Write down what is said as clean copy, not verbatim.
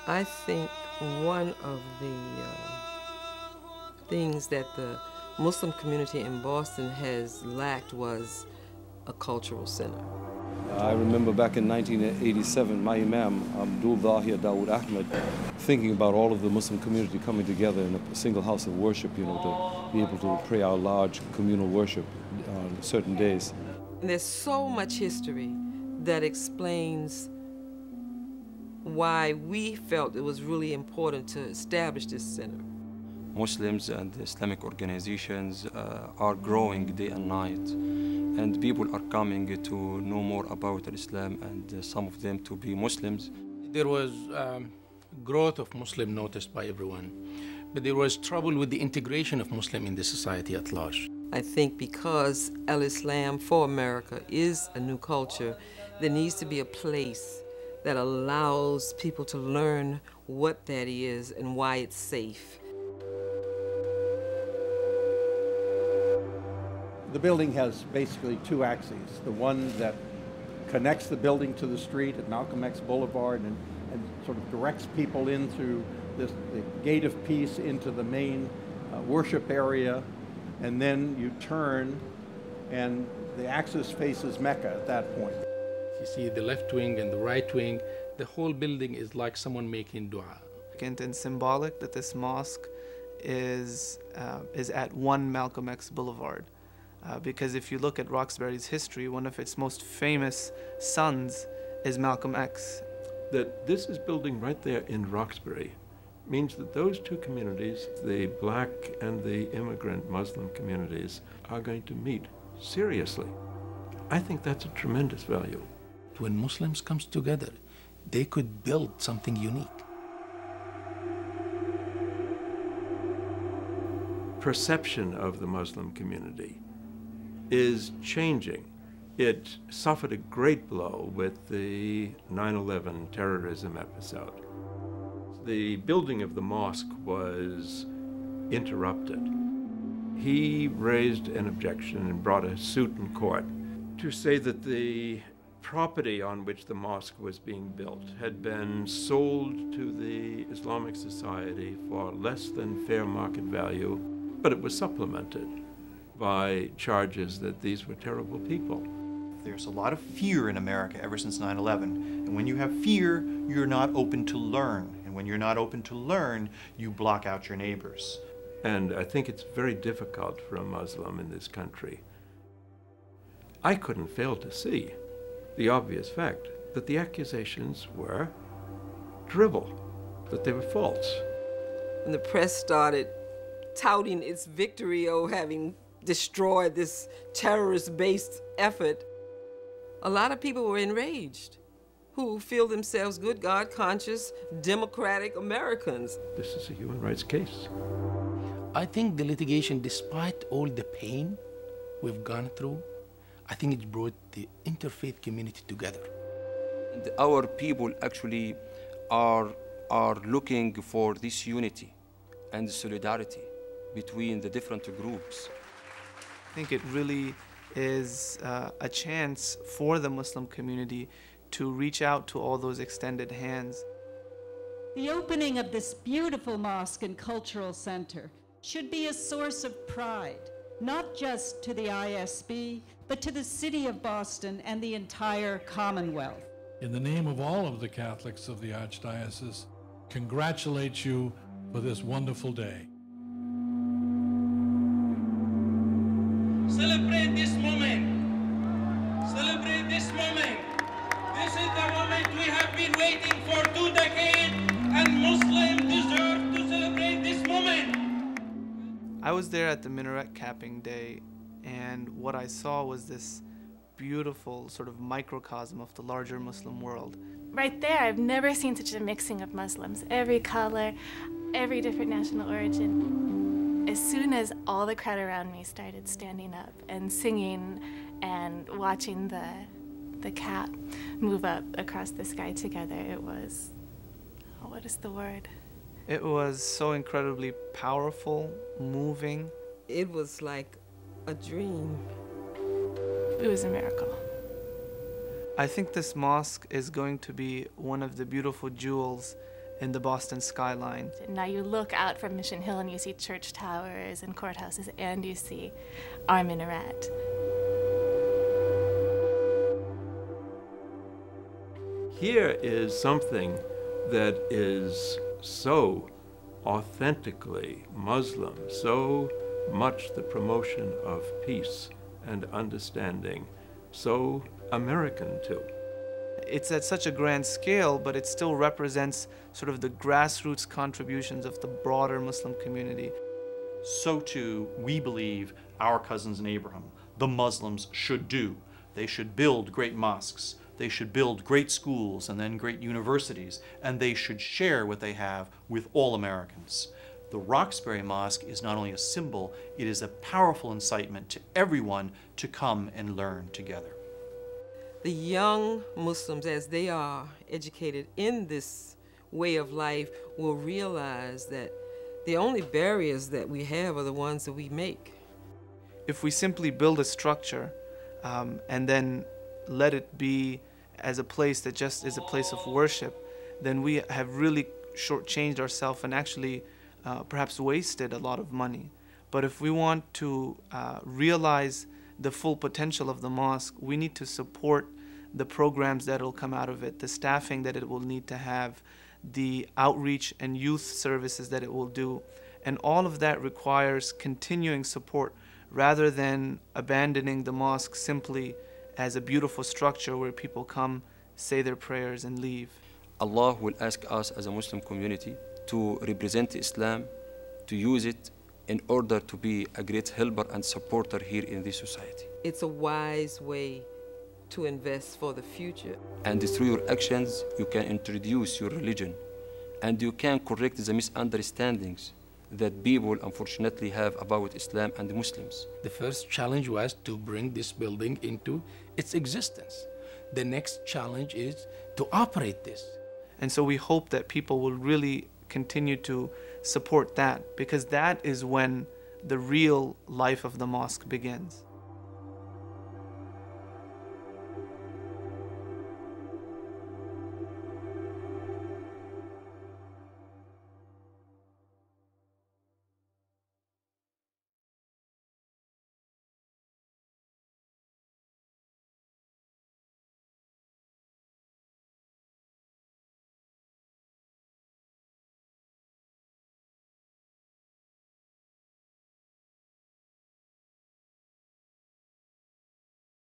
I think one of the things that the Muslim community in Boston has lacked was a cultural center. I remember back in 1987, my Imam, Abdul Zahir Dawood Ahmed, thinking about all of the Muslim community coming together in a single house of worship, you know, to be able to pray our large communal worship on certain days. And there's so much history that explains why we felt it was really important to establish this center. Muslims and Islamic organizations are growing day and night, and people are coming to know more about Islam, and some of them to be Muslims. There was growth of Muslim noticed by everyone, but there was trouble with the integration of Muslim in the society at large. I think because Al-Islam for America is a new culture, there needs to be a place that allows people to learn what that is and why it's safe. The building has basically two axes. The one that connects the building to the street at Malcolm X Boulevard and sort of directs people in through the gate of peace into the main worship area. And then you turn and the axis faces Mecca at that point. You see the left wing and the right wing, the whole building is like someone making dua. And symbolic that this mosque is at 1 Malcolm X Boulevard. Because if you look at Roxbury's history, one of its most famous sons is Malcolm X. That this is building right there in Roxbury means that those two communities, the black and the immigrant Muslim communities, are going to meet seriously. I think that's a tremendous value. When Muslims come together, they could build something unique. Perception of the Muslim community is changing. It suffered a great blow with the 9/11 terrorism episode. The building of the mosque was interrupted. He raised an objection and brought a suit in court to say that the property on which the mosque was being built had been sold to the Islamic Society for less than fair market value, but it was supplemented by charges that these were terrible people. There's a lot of fear in America ever since 9/11, and when you have fear, you're not open to learn, and when you're not open to learn, you block out your neighbors. And I think it's very difficult for a Muslim in this country. I couldn't fail to see the obvious fact that the accusations were drivel, that they were false. When the press started touting its victory of having destroyed this terrorist-based effort, a lot of people were enraged who feel themselves good, God-conscious, democratic Americans. This is a human rights case. I think the litigation, despite all the pain we've gone through, I think it brought the interfaith community together. And our people actually are looking for this unity and solidarity between the different groups. I think it really is a chance for the Muslim community to reach out to all those extended hands. The opening of this beautiful mosque and cultural center should be a source of pride, not just to the ISB, but to the city of Boston and the entire Commonwealth. In the name of all of the Catholics of the Archdiocese, congratulate you for this wonderful day. Celebrate this moment. Celebrate this moment. This is the moment we have been waiting for 2 decades, and Muslims deserve to celebrate this moment. I was there at the minaret capping day, and what I saw was this beautiful sort of microcosm of the larger Muslim world. Right there, I've never seen such a mixing of Muslims. Every color, every different national origin. As soon as all the crowd around me started standing up and singing and watching the cat move up across the sky together, it was, oh, what is the word? It was so incredibly powerful, moving. It was like a dream. It was a miracle. I think this mosque is going to be one of the beautiful jewels in the Boston skyline. Now you look out from Mission Hill and you see church towers and courthouses, and you see our minaret. Here is something that is so authentically Muslim, so much the promotion of peace and understanding, so American too. It's at such a grand scale, but it still represents sort of the grassroots contributions of the broader Muslim community. So too, we believe our cousins in Abraham, the Muslims, should do. They should build great mosques, they should build great schools and then great universities, and they should share what they have with all Americans. The Roxbury Mosque is not only a symbol, it is a powerful incitement to everyone to come and learn together. The young Muslims, as they are educated in this way of life, will realize that the only barriers that we have are the ones that we make. If we simply build a structure and then let it be as a place that just is a place of worship, then we have really shortchanged ourselves and actually perhaps wasted a lot of money. But if we want to realize the full potential of the mosque, we need to support the programs that will come out of it, the staffing that it will need to have, the outreach and youth services that it will do. And all of that requires continuing support rather than abandoning the mosque simply as a beautiful structure where people come, say their prayers, and leave. Allah will ask us as a Muslim community to represent Islam, to use it in order to be a great helper and supporter here in this society. It's a wise way to invest for the future. And through your actions, you can introduce your religion, and you can correct the misunderstandings that people unfortunately have about Islam and the Muslims. The first challenge was to bring this building into its existence. The next challenge is to operate this. And so we hope that people will really continue to support that, because that is when the real life of the mosque begins.